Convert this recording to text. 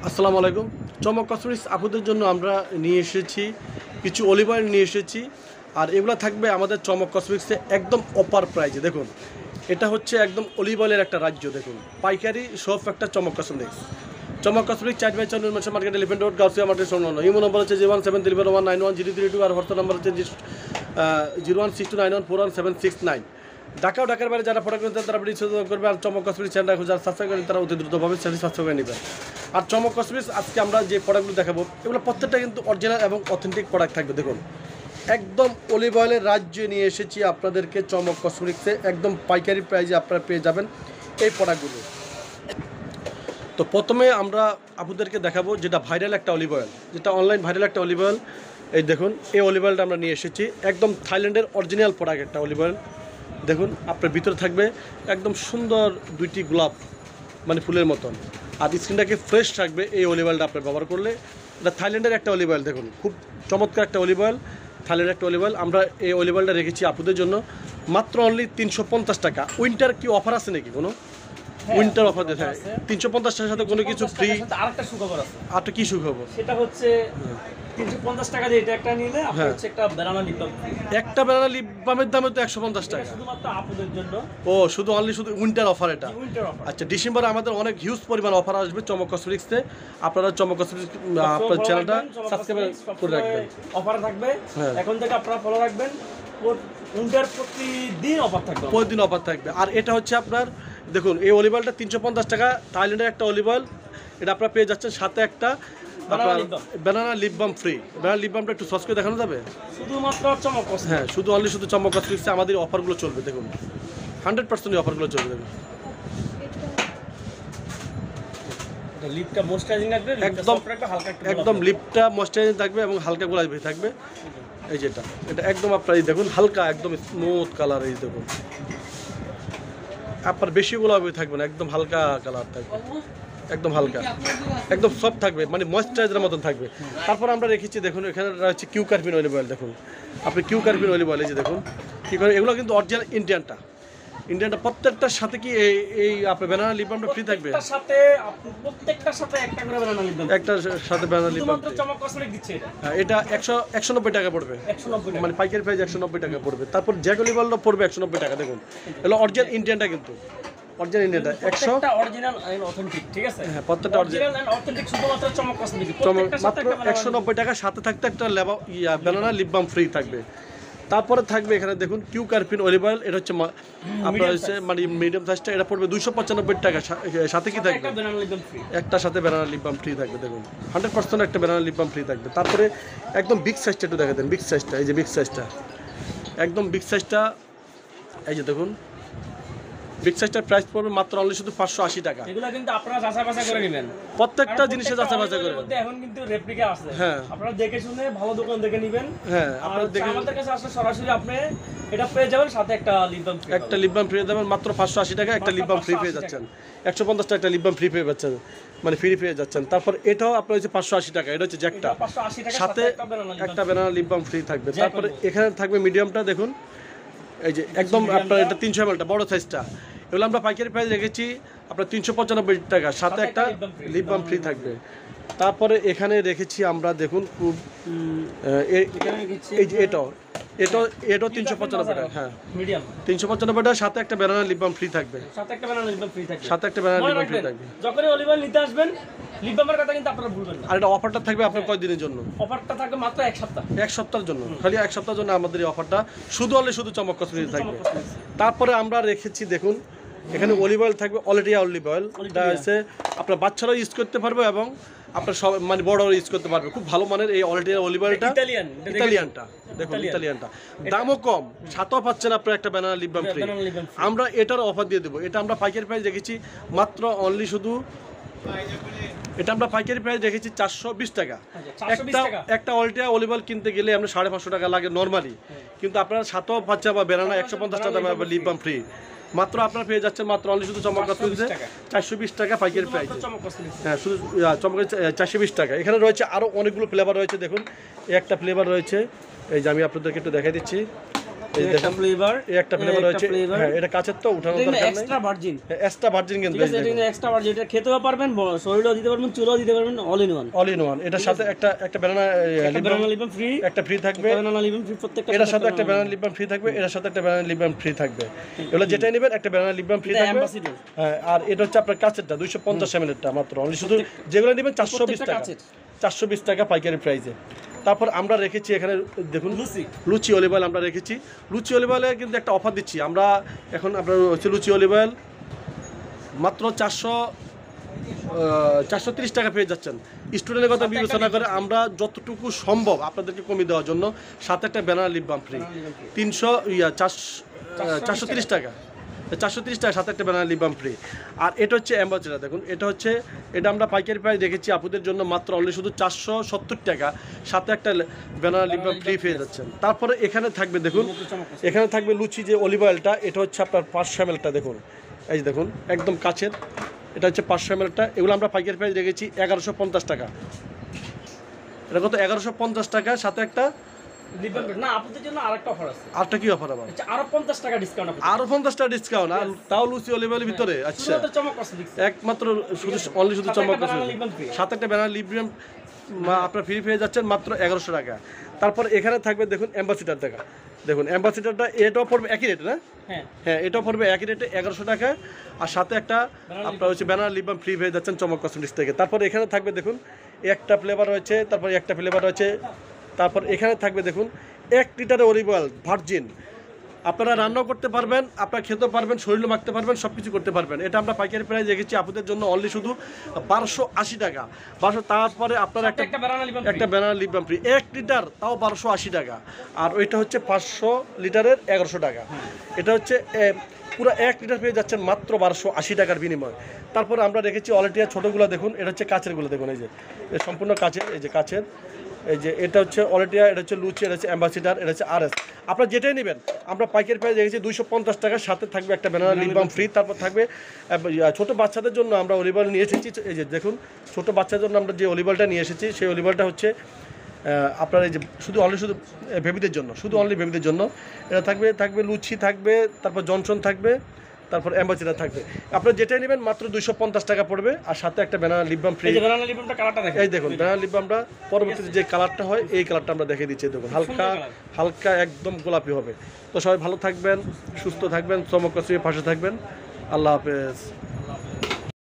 আসসালামু আলাইকুম। চমক কসমেটিক্স আপুদের জন্য আমরা নিয়ে এসেছি কিছু অলিভ অয়েল নিয়ে এসেছি, আর এগুলো থাকবে আমাদের চমক কসমেটিক্সে একদম অপার প্রাইজে। দেখুন, এটা হচ্ছে একদম অলিভ অয়েলের একটা রাজ্য। দেখুন, পাইকারি সব একটা চমক কসমেটিক্স। চমক কসমেটিক্স 4/4 মাসে market, Elephant road, Gausia market, সোনানো। ইমো নম্বর হচ্ছে 01731910332 আর হোয়াটসঅ্যাপ নাম্বার হচ্ছে 01629141769। ঢাকা ও ঢাকার বাইরে যারা প্রোডাক্ট কিনতে তারা পরিচিত করবে, আর চমক কসমেটিক্স চ্যানেল যারা সাবস্ক্রাইব করেন তারা অতি দ্রুতভাবে চ্যানেল সাবস্ক্রাইব করে নেবেন। আর চমক কসমেটিক্স আজকে আমরা যে প্রোডাক্টগুলো দেখাবো এগুলো প্রত্যেকটা কিন্তু অরিজিনাল এবং অথেন্টিক প্রোডাক্ট থাকবে। দেখুন, একদম অলিভ অয়েলের রাজ্যে নিয়ে এসেছি আপনাদেরকে চমক কসমেটিক্সে একদম পাইকারি প্রাইজে আপনারা পেয়ে যাবেন এই প্রোডাক্টগুলো। তো প্রথমে আমরা আপুদেরকে দেখাবো যেটা ভাইরাল একটা অলিভ অয়েল, যেটা অনলাইন ভাইরাল একটা অলিভ অয়েল। এই দেখুন, এই অলিভ অয়েলটা আমরা নিয়ে এসেছি একদম থাইল্যান্ডের অরিজিনাল প্রোডাক্ট একটা অলিভ অয়েল। দেখুন, আপনার ভিতরে থাকবে একদম সুন্দর দুইটি গোলাপ, মানে ফুলের মতন, আর স্কিনটাকে ফ্রেশ থাকবে এই অলিভ অয়েলটা আপনার ব্যবহার করলে। এটা থাইল্যান্ডের একটা অলিভ অয়েল। দেখুন, খুব চমৎকার একটা অলিভ অয়েল, থাইল্যান্ডের একটা অলিভ অয়েল। আমরা এই অলিভ অয়েলটা রেখেছি আপুদের জন্য মাত্র অনলি 350 টাকা। উইন্টার কি অফার আছে নাকি? কোনো উইন্টার অফার দিতে হয় 350 টাকার সাথে কোনো কিছু ফ্রি? আরেকটা সুখবর আছে। আরেকটা কি সুখবর? সেটা হচ্ছে 350 টাকা দিয়ে এটা একটা নিলে আপনার হচ্ছে একটা ব্যানানা লিপ বাম। একটা ব্যানানা লিপ বামের দাম তো 150 টাকা। শুধুমাত্র আপুদের জন্য। ও, শুধু অনলি শুধু উইন্টার অফার এটা? Winter offer. আচ্ছা, ডিসেম্বরে আমাদের অনেক হিউজ পরিমাণ অফার আসবে চমক কসমেটিক্সে। আপনারা চমক কসমেটিক্স আপনার চ্যানেলটা সাবস্ক্রাইব করে রাখবেন। অফার থাকবে, এখন থেকে আপনারা ফলো রাখবেন। উইন্টার প্রতিদিন অফার থাকবে, প্রতিদিন অফার থাকবে। আর এটা হচ্ছে আপনার, দেখুন, এই অলিভ অয়েলটা 350 টাকা, থাইল্যান্ডের একটা অলিভ অয়েল। এটা আপনারা পেয়ে যাচ্ছেন সাথে একটা banana lip balm free. Banana lip বামটা একটু সস করে দেখানো যাবে? শুধুমাত্র চমক কসমেটিক্স। হ্যাঁ, শুধু চমক কসমেটিক্সে আমাদের অফারগুলো চলবে। দেখুন, 100% অফারগুলো চলবে। দেখুন, লিপটা ময়েশ্চারাইজিং থাকবে, একদম হালকা একটু একদম লিপটা ময়েশ্চারাইজিং থাকবে এবং হালকা গোলাপি থাকবে। এই যেটা, এটা একদম আপনার এই দেখুন হালকা একদম স্মুথ কালার। এই দেখুন, আপনার বেশি গোলাপি থাকবে না, একদম হালকা কালার থাকবে, একদম হালকা, একদম সফট থাকবে, মানে ময়েশ্চারাইজারের মতন থাকবে। তারপর আমরা রেখেছি, দেখুন, এখানে রয়েছে কিউ কার্পিন অলিভ অয়েল। দেখুন, আপনি কিউ কার্পিন অলিভ অয়েল, এই যে দেখুন কী করে, এগুলো কিন্তু অরিজিনাল ইন্ডিয়ানটা। প্রত্যেকটার সাথে কি এই আপনার ব্যানানা লিপ বামটা ফ্রি থাকবে? প্রত্যেকটার সাথে একটা করে ব্যানানা লিপ বাম, একটার সাথে ব্যানানা লিপ বাম। চমক কসমেটিক্স দিচ্ছে এটা। হ্যাঁ, এটা 190 টাকা পড়বে, 190 টাকা, মানে পাইকারি প্রাইস 190 টাকা পড়বে। তারপর জ্যাক অলিভ অয়েলটা পড়বে 190 টাকা। দেখুন, এগুলো অরিজিনাল ইন্ডিয়ানটা, কিন্তু অরিজিনাল ইন্ডিয়ানটা 100 অরিজিনাল এন্ড অথেন্টিক, ঠিক আছে? হ্যাঁ, প্রত্যেকটা অরিজিনাল এন্ড অথেন্টিক শুধুমাত্র চমক কসমেটিক্স। মাত্র 190 টাকা, সাথে থাকতে একটা ব্যানানা লিপ বাম ফ্রি থাকবে। তারপরে থাকবে এখানে দেখুন কিউ কার্পিন অলিভ অয়েল। এটা হচ্ছে আপনার হচ্ছে মানে মিডিয়াম সাইজটা, এটা পড়বে 295 টাকা। সাথে কি থাকবে? একটার সাথে ব্যানানা লিপ বাম ফ্রি থাকবে। দেখুন, 100% একটা ব্যানানা লিপ বাম ফ্রি থাকবে। তারপরে একদম বিগ সাইজটা একটু দেখা দেন, বিগ সাইজটা, এই যে বিগ সাইজটা, একদম বিগ সাইজটা, এই যে দেখুন, বিগ সাইজটার প্রাইস পড়বে মাত্র অনলি শুধু 580 টাকা। এগুলো কিন্তু আপনারা যাচাই বাছাই করে নেবেন, প্রত্যেকটা জিনিসে যাচাই বাছাই করে। এখন কিন্তু রেপ্লিকা আছে, হ্যাঁ, আপনারা দেখে শুনে ভালো দোকান দেখে নেবেন। হ্যাঁ, আপনারা দেখে আমাদের কাছে আসলে সরাসরি আপনি এটা পেয়ে যাবেন, সাথে একটা লিপ বাম ফ্রি। একটা লিপ বাম ফ্রি দেবেন মাত্র 580 টাকা। একটা লিপ বাম ফ্রি পেয়ে যাচ্ছেন, 150 টাকা একটা লিপ বাম ফ্রি পেয়ে যাচ্ছেন, মানে ফ্রি পেয়ে যাচ্ছেন। তারপর এটাও আপনার হচ্ছে 580 টাকা। এটা হচ্ছে জ্যাকটা, 580 টাকা, সাথে একটা ব্যানানা লিপ বাম ফ্রি থাকবে। তারপরে এখানে থাকবে মিডিয়ামটা, দেখুন, এই যে একদম আপনার এটা 300 ml বড় সাইজটা। এগুলো আমরা পাইকারি প্রাইস রেখেছি আপনার 395 টাকা, সাথে একটা লিপ বাম ফ্রি থাকবে। তারপরে এখানে রেখেছি আমরা, দেখুন, খুব এই যে এটাও 395 টাকা। হ্যাঁ, মিডিয়াম 395 টাকা, সাথে একটা ব্যানানা লিপ বাম ফ্রি থাকবে, সাথে একটা ব্যানানা লিপ বাম ফ্রি থাকবে, সাথে একটা ব্যানানা লিপ বাম ফ্রি থাকবে। যখনই অলিভ অয়েল নিতে আসবেন লিপ বামের কথা কিন্তু আপনারা ভুলবেন না। আর এটা অফারটা থাকবে আপনার কয়দিনের জন্য? অফারটা থাকবে মাত্র 1 সপ্তাহ, 1 সপ্তাহের জন্য, খালি 1 সপ্তাহের জন্য আমাদের এই অফারটা শুধু চমক কসমেটিক্স থাকবে। তারপরে আমরা রেখেছি, দেখুন, এখানে অলিভ অয়েল থাকবে, অলরেডি অলিভ অয়েল। এটা হচ্ছে আপনার বাচ্চারাও ইউজ করতে পারবে এবং আপনার সব মানে বড়রাও ইউজ করতে পারবে। খুব ভালো মানের এই অলরেডি অলিভ অয়েলটা, ইতালিয়ানটা। দেখুন, ইতালিয়ানটা দামও কম, সাথেও পাচ্ছেন আপনার একটা ব্যানানা লিপ বাম ফ্রি। আমরা এটার অফার দিয়ে দেবো। এটা আমরা পাইকারি প্রাইস রেখেছি মাত্র অনলি শুধু, এটা আমরা পাইকারি প্রাইস রেখেছি 420 টাকা। একটা অলরেডি অলিভ অয়েল কিনতে গেলে আমরা 550 টাকা লাগে নর্মালি, কিন্তু আপনারা সাথেও পাচ্ছেন বা ব্যানানা 150 টাকা দামে লিপ বাম ফ্রি। মাত্র আপনারা পেয়ে যাচ্ছেন মাত্র অনলি শুধু চমক কসমেটিক্সে 420 টাকা পাইকারি প্রাইস। হ্যাঁ, শুধু চমক 420 টাকা। এখানে রয়েছে আরও অনেকগুলো ফ্লেভার রয়েছে। দেখুন, একটা ফ্লেভার রয়েছে, এই যে আমি আপনাদেরকে একটু দেখাই দিচ্ছি। এই একটা দেখুন ফ্লেভার, এই একটা ফ্লেভার রয়েছে। হ্যাঁ এটা কাঁচের তো উঠানো এটা দরকার নেই, এক্সট্রা ভার্জিন, এক্সট্রা ভার্জিন কিন্তু ঠিক আছে, এটা কিন্তু এক্সট্রা ভার্জিন, এটা খেতেও পারবেন, শরীরেও দিতে পারবেন, চুলেও দিতে পারবেন, all in one. All in one. এটার সাথে একটা banana banana lip balm free, একটা ফ্রি থাকবে, ব্যানানা লিপ বাম ফ্রি প্রত্যেকটা, এটার সাথে একটা ব্যানানা লিপ বাম ফ্রি থাকবে, এটার সাথে একটা ব্যানানা লিপ বাম ফ্রি থাকবে। এগুলো যেটাই নেবেন একটা ব্যানানা লিপ বাম ফ্রি এটা থাকবে। অ্যাম্বাসিডর, হ্যাঁ আর এটা হচ্ছে আপনার কাঁচেরটা 250 ml এরটা মাত্র অনলি, শুধু যেগুলো নেবেন 420 টাকা, 420 টাকা পাইকারি প্রাইসে। তারপর আমরা রেখেছি এখানে দেখুন লুচি অলিভ অয়েল আমরা রেখেছি। লুচি অলিভ অয়েলে কিন্তু একটা অফার দিচ্ছি আমরা এখন, আপনার হচ্ছে লুচি অলিভ অয়েল মাত্র 430 টাকা পেয়ে যাচ্ছেন। স্টুডেন্টের কথা বিবেচনা করে আমরা যতটুকু সম্ভব আপনাদেরকে কমিয়ে দেওয়ার জন্য সাথে একটা ব্যানানা লিপ বাম ফ্রি 430 টাকা, 430 টাকা সাথে একটা ব্যানানা লিপ বাম ফ্রি। আর এটা হচ্ছে অ্যাম্বাসেডর, দেখুন এটা আমরা পাইকারি প্রাইস রেখেছি আপুদের জন্য মাত্র অনলি শুধু 470 টাকা, সাথে একটা ব্যানানা লিপ বাম ফ্রি পেয়ে যাচ্ছেন। তারপরে এখানে থাকবে দেখুন, এখানে থাকবে লুচি যে অলিভ অয়েলটা, এটা হচ্ছে আপনার 500 ml দেখুন, এই যে দেখুন একদম কাছের, এটা হচ্ছে 500 ml। এগুলো আমরা পাইকারি প্রাইস রেখেছি 1150 টাকা। এটা কত? 1150 টাকা, সাথে একটা লিপ বাম না, আপনাদের জন্য আরেকটা অফার আছে। আরটা কি অফার আবার? আচ্ছা, আরো 50 টাকা ডিসকাউন্ট আপনাদের, আরো 50 টাকা ডিসকাউন্ট, আর তাও লুচি অলিভ অয়েলের ভিতরে। আচ্ছা, শুধুমাত্র চমক কসমেটিক্স, একমাত্র শুধু চমক আছে, সাথে একটা ব্যানানা লিপ বাম আপনার ফ্রি পেয়ে যাচ্ছেন মাত্র 1100 টাকা। তারপর এখানে থাকবে দেখুন অ্যাম্বাসিডর টাকা, দেখুন অ্যাম্বাসিডরটা এটাও পড়বে একই রেটে না? হ্যাঁ এটাও পড়বে একই রেটে 1100 টাকা, আর সাথে একটা আপনার হচ্ছে ব্যানানা লিপ বাম ফ্রি পেয়ে যাচ্ছেন চমক কসমেটিক্স থেকে। তারপর এখানে থাকবে দেখুন একটা ফ্লেভার রয়েছে, তারপর একটা ফ্লেভার রয়েছে, তারপর এখানে থাকবে দেখুন 1 লিটারের অলিভ অয়েল ভার্জিন, আপনারা রান্নাও করতে পারবেন, আপনারা খেতে পারবেন, শরীরও মাখতে পারবেন, সব কিছু করতে পারবেন। এটা আমরা পাইকারি প্রাইস রেখেছি আপনাদের জন্য অনলি শুধু 1280 টাকা, 1200। তারপরে আপনারা একটা banana lip balm free 1 litre, তাও 1280 টাকা। আর ওইটা হচ্ছে 500 লিটারের 1100 টাকা। এটা হচ্ছে পুরো 1 লিটার পেয়ে যাচ্ছেন মাত্র 1280 টাকার বিনিময়। তারপরে আমরা রেখেছি অলরেডি ছোটোগুলো দেখুন, এটা হচ্ছে কাচেরগুলো দেখুন, এই যে সম্পূর্ণ কাচের, এই যে কাচের, এই যে এটা হচ্ছে অলরেডিয়া, এটা হচ্ছে লুচি, এটা হচ্ছে অ্যাম্বাসিডর, এটা হচ্ছে RS। আপনারা যেটাই নেবেন আমরা পাইকারি প্রাইস রেখেছি 250 টাকা, সাথে থাকবে একটা ব্যানানা লিপ বাম ফ্রি। তারপর থাকবে ছোটো বাচ্চাদের জন্য আমরা অলিভ অয়েল নিয়ে এসেছি, এই যে দেখুন ছোটো বাচ্চাদের জন্য আমরা যে অলিভ অয়েলটা নিয়ে এসেছি, সেই অলিভ অয়েলটা হচ্ছে আপনার এই যে শুধু বেবিদের জন্য, শুধু অনলি বেবিদের জন্য। এটা থাকবে লুচি থাকবে, তারপর জনসন থাকবে, তারপর অ্যাম্বাসিডর থাকবে। আপনারা যেটাই নেবেন মাত্র 250 টাকা পড়বে, আর সাথে একটা ব্যানানা লিপ বাম ফ্রি। এই দেখুন ব্যানানা লিপ বামটা পরবর্তীতে যে কালারটা হয় এই কালারটা আমরা দেখে দিচ্ছি, দেখুন হালকা একদম গোলাপি হবে। তো সবাই ভালো থাকবেন, সুস্থ থাকবেন, চমক কসমেটিক্সের পাশে থাকবেন। আল্লাহ হাফেজ।